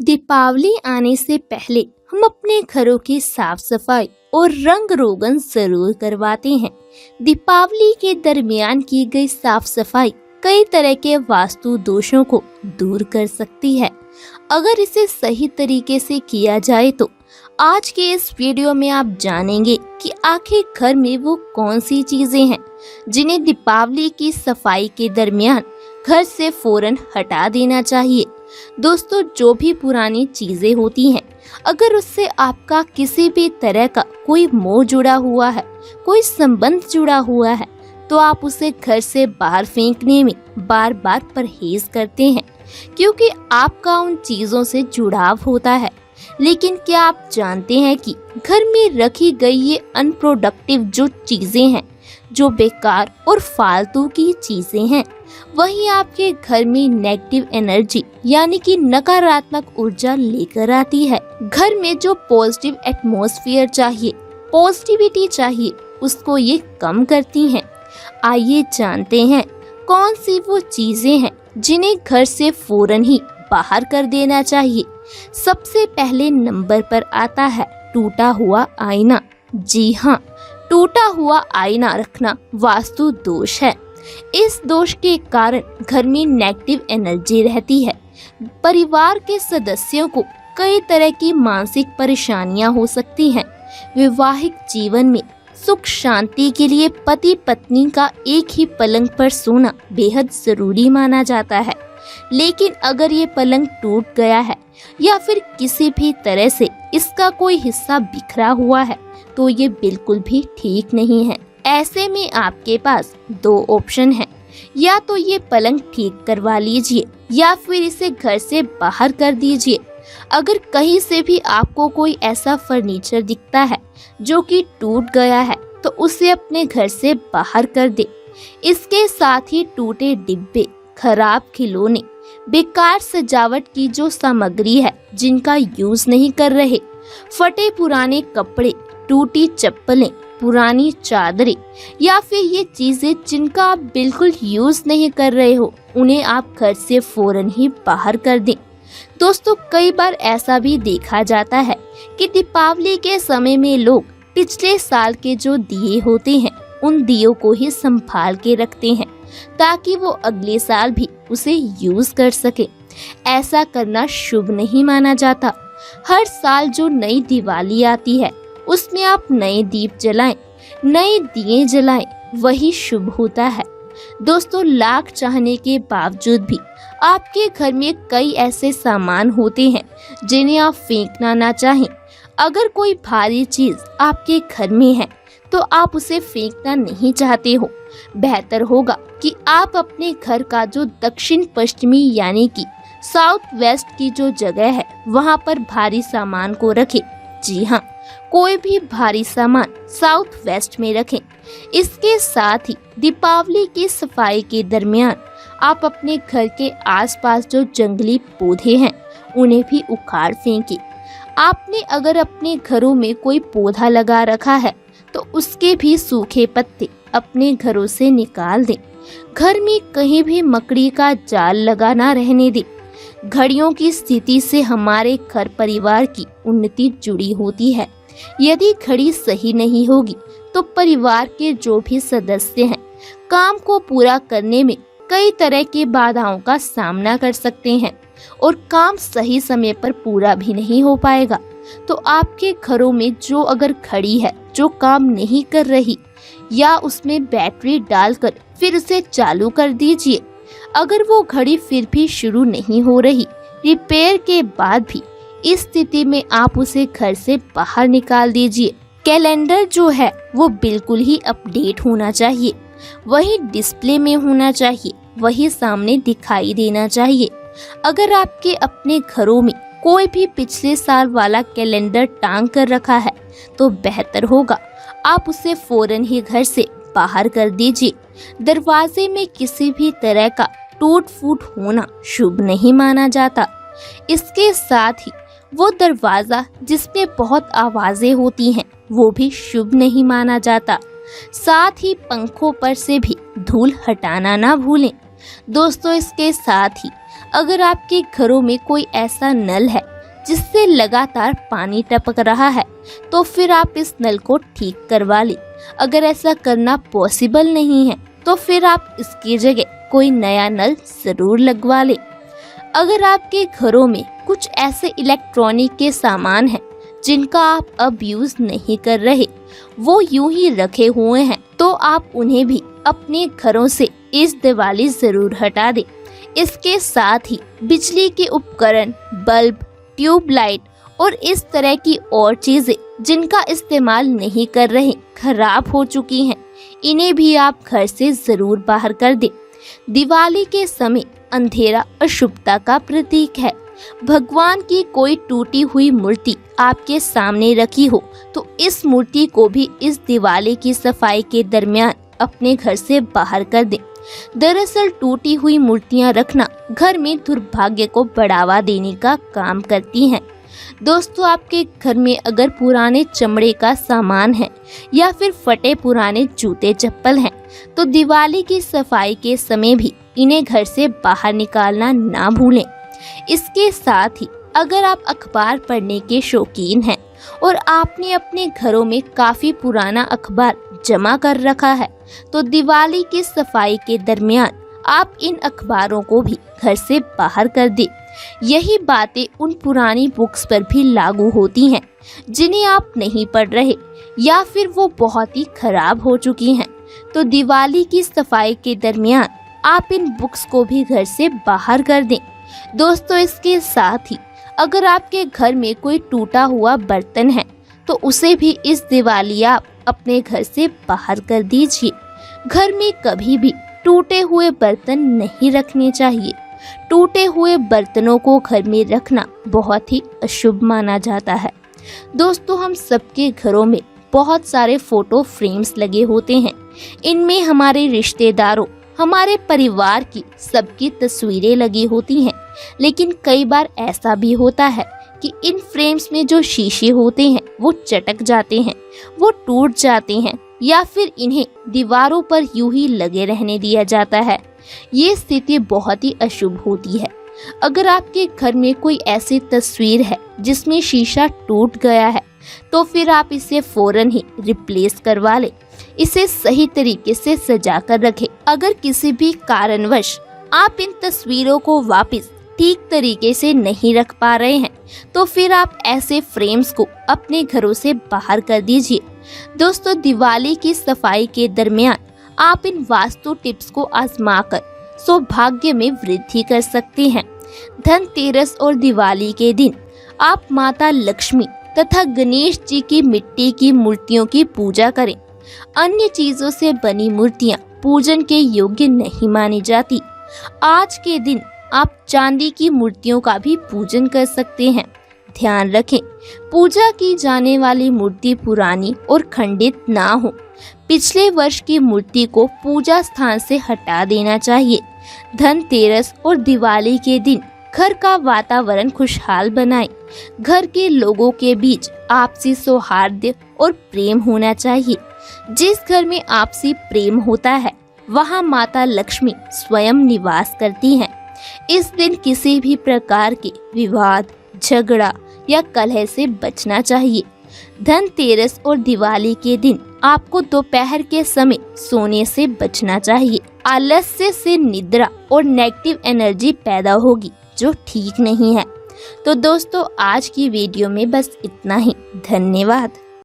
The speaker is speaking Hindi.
दीपावली आने से पहले हम अपने घरों की साफ सफाई और रंग रोगन जरूर करवाते हैं। दीपावली के दरमियान की गई साफ सफाई कई तरह के वास्तु दोषों को दूर कर सकती है, अगर इसे सही तरीके से किया जाए तो। आज के इस वीडियो में आप जानेंगे कि आखिर घर में वो कौन सी चीजें हैं जिन्हें दीपावली की सफाई के दरमियान घर से फौरन हटा देना चाहिए। दोस्तों, जो भी पुरानी चीजें होती हैं, अगर उससे आपका किसी भी तरह का कोई मोह जुड़ा हुआ है, कोई संबंध जुड़ा हुआ है, तो आप उसे घर से बाहर फेंकने में बार बार परहेज करते हैं, क्योंकि आपका उन चीजों से जुड़ाव होता है। लेकिन क्या आप जानते हैं कि घर में रखी गई ये अनप्रोडक्टिव जो चीजें हैं, जो बेकार और फालतू की चीजें हैं, वही आपके घर में नेगेटिव एनर्जी यानी कि नकारात्मक ऊर्जा लेकर आती है। घर में जो पॉजिटिव एटमॉस्फेयर चाहिए, पॉजिटिविटी चाहिए, उसको ये कम करती हैं। आइए जानते हैं कौन सी वो चीजें हैं जिन्हें घर से फौरन ही बाहर कर देना चाहिए। सबसे पहले नंबर पर आता है टूटा हुआ आईना। जी हाँ, टूटा हुआ आईना रखना वास्तु दोष है। इस दोष के कारण घर में नेगेटिव एनर्जी रहती है। परिवार के सदस्यों को कई तरह की मानसिक परेशानियां हो सकती हैं। वैवाहिक जीवन में सुख शांति के लिए पति पत्नी का एक ही पलंग पर सोना बेहद जरूरी माना जाता है, लेकिन अगर ये पलंग टूट गया है या फिर किसी भी तरह से इसका कोई हिस्सा बिखरा हुआ है, तो ये बिल्कुल भी ठीक नहीं है। ऐसे में आपके पास दो ऑप्शन हैं, या तो ये पलंग ठीक करवा लीजिए या फिर इसे घर से बाहर कर दीजिए। अगर कहीं से भी आपको कोई ऐसा फर्नीचर दिखता है जो कि टूट गया है, तो उसे अपने घर से बाहर कर दे। इसके साथ ही टूटे डिब्बे, खराब खिलौने, बेकार सजावट की जो सामग्री है जिनका यूज नहीं कर रहे, फटे पुराने कपड़े, टूटी चप्पलें, पुरानी चादरें या फिर ये चीजें जिनका आप बिल्कुल यूज नहीं कर रहे हो, उन्हें आप घर से फौरन ही बाहर कर दें। दोस्तों, कई बार ऐसा भी देखा जाता है कि दीपावली के समय में लोग पिछले साल के जो दिए होते हैं, उन दियों को ही संभाल के रखते हैं ताकि वो अगले साल भी उसे यूज कर सके। ऐसा करना शुभ नहीं माना जाता। हर साल जो नई दिवाली आती है, उसमें आप नए दीप जलाएं, नए दिए जलाएं, वही शुभ होता है। दोस्तों, लाख चाहने के बावजूद भी आपके घर में कई ऐसे सामान होते हैं जिन्हें आप फेंकना ना चाहें। अगर कोई भारी चीज आपके घर में है तो आप उसे फेंकना नहीं चाहते हो, बेहतर होगा कि आप अपने घर का जो दक्षिण पश्चिमी यानी कि साउथ वेस्ट की जो जगह है, वहां पर भारी सामान को रखें। जी हाँ, कोई भी भारी सामान साउथ वेस्ट में रखें। इसके साथ ही दीपावली की सफाई के दरमियान आप अपने घर के आसपास जो जंगली पौधे हैं, उन्हें भी उखाड़ फेंकें। आपने अगर अपने घरों में कोई पौधा लगा रखा है, तो उसके भी सूखे पत्ते अपने घरों से निकाल दें। घर में कहीं भी मकड़ी का जाल लगा ना रहने दें। घड़ियों की स्थिति से हमारे घर परिवार की उन्नति जुड़ी होती है। यदि घड़ी सही नहीं होगी तो परिवार के जो भी सदस्य हैं, काम को पूरा करने में कई तरह की बाधाओं का सामना कर सकते हैं और काम सही समय पर पूरा भी नहीं हो पाएगा। तो आपके घरों में जो अगर घड़ी है जो काम नहीं कर रही, या उसमें बैटरी डालकर फिर उसे चालू कर दीजिए। अगर वो घड़ी फिर भी शुरू नहीं हो रही, रिपेयर के बाद भी, इस स्थिति में आप उसे घर से बाहर निकाल दीजिए। कैलेंडर जो है वो बिल्कुल ही अपडेट होना चाहिए, वही डिस्प्ले में होना चाहिए, वही सामने दिखाई देना चाहिए। अगर आपके अपने घरों में कोई भी पिछले साल वाला कैलेंडर टांग कर रखा है, तो बेहतर होगा आप उसे फौरन ही घर से बाहर कर दीजिए। दरवाजे में किसी भी तरह का टूट फूट होना शुभ नहीं माना जाता। इसके साथ ही वो दरवाजा जिसमें बहुत आवाजें होती हैं, वो भी शुभ नहीं माना जाता। साथ ही पंखों पर से भी धूल हटाना ना भूलें। दोस्तों, इसके साथ ही अगर आपके घरों में कोई ऐसा नल है जिससे लगातार पानी टपक रहा है तो फिर आप इस नल को ठीक करवा लें। अगर ऐसा करना पॉसिबल नहीं है तो फिर आप इसकी जगह कोई नया नल जरूर लगवा लें। अगर आपके घरों में कुछ ऐसे इलेक्ट्रॉनिक के सामान हैं जिनका आप अब यूज नहीं कर रहे, वो यूं ही रखे हुए हैं, तो आप उन्हें भी अपने घरों से इस दिवाली जरूर हटा दें। इसके साथ ही बिजली के उपकरण, बल्ब, ट्यूबलाइट और इस तरह की और चीजें जिनका इस्तेमाल नहीं कर रहे, खराब हो चुकी हैं, इन्हें भी आप घर से जरूर बाहर कर दें। दिवाली के समय अंधेरा अशुभता का प्रतीक है। भगवान की कोई टूटी हुई मूर्ति आपके सामने रखी हो तो इस मूर्ति को भी इस दिवाली की सफाई के दरमियान अपने घर से बाहर कर दें। दरअसल टूटी हुई मूर्तियां रखना घर में दुर्भाग्य को बढ़ावा देने का काम करती हैं। दोस्तों, आपके घर में अगर पुराने चमड़े का सामान है या फिर फटे पुराने जूते चप्पल हैं, तो दिवाली की सफाई के समय भी इन्हें घर से बाहर निकालना ना भूलें। इसके साथ ही अगर आप अखबार पढ़ने के शौकीन हैं और आपने अपने घरों में काफी पुराना अखबार जमा कर रखा है, तो दिवाली की सफाई के दरमियान आप इन अखबारों को भी घर से बाहर कर दें। यही बातें उन पुरानी बुक्स पर भी लागू होती हैं जिन्हें आप नहीं पढ़ रहे या फिर वो बहुत ही खराब हो चुकी हैं। तो दिवाली की सफाई के दरमियान आप इन बुक्स को भी घर से बाहर कर दें। दोस्तों, इसके साथ ही अगर आपके घर में कोई टूटा हुआ बर्तन है तो उसे भी इस दिवाली आप अपने घर से बाहर कर दीजिए। घर में कभी भी टूटे हुए बर्तन नहीं रखने चाहिए। टूटे हुए बर्तनों को घर में रखना बहुत ही अशुभ माना जाता है। दोस्तों, हम सबके घरों में बहुत सारे फोटो फ्रेम्स लगे होते हैं। इनमें हमारे रिश्तेदारों, हमारे परिवार की सबकी तस्वीरें लगी होती हैं। लेकिन कई बार ऐसा भी होता है कि इन फ्रेम्स में जो शीशे होते हैं वो चटक जाते हैं, वो टूट जाते हैं या फिर इन्हें दीवारों पर यूं ही लगे रहने दिया जाता है। ये स्थिति बहुत ही अशुभ होती है। अगर आपके घर में कोई ऐसी तस्वीर है जिसमें शीशा टूट गया है तो फिर आप इसे फौरन ही रिप्लेस करवा लें। इसे सही तरीके से सजा कर रखें। अगर किसी भी कारणवश आप इन तस्वीरों को वापस ठीक तरीके से नहीं रख पा रहे हैं तो फिर आप ऐसे फ्रेम्स को अपने घरों से बाहर कर दीजिए। दोस्तों, दिवाली की सफाई के दरमियान आप इन वास्तु टिप्स को आजमाकर सौभाग्य में वृद्धि कर सकते हैं। धनतेरस और दिवाली के दिन आप माता लक्ष्मी तथा गणेश जी की मिट्टी की मूर्तियों की पूजा करें। अन्य चीजों से बनी मूर्तियां पूजन के योग्य नहीं मानी जाती। आज के दिन आप चांदी की मूर्तियों का भी पूजन कर सकते हैं। ध्यान रखें, पूजा की जाने वाली मूर्ति पुरानी और खंडित ना हो। पिछले वर्ष की मूर्ति को पूजा स्थान से हटा देना चाहिए। धनतेरस और दिवाली के दिन घर का वातावरण खुशहाल बनाएं। घर के लोगों के बीच आपसी सौहार्द और प्रेम होना चाहिए। जिस घर में आपसी प्रेम होता है वहां माता लक्ष्मी स्वयं निवास करती हैं। इस दिन किसी भी प्रकार के विवाद, झगड़ा या कलह से बचना चाहिए। धनतेरस और दिवाली के दिन आपको दोपहर के समय सोने से बचना चाहिए। आलस्य से निद्रा और नेगेटिव एनर्जी पैदा होगी जो ठीक नहीं है। तो दोस्तों, आज की वीडियो में बस इतना ही। धन्यवाद।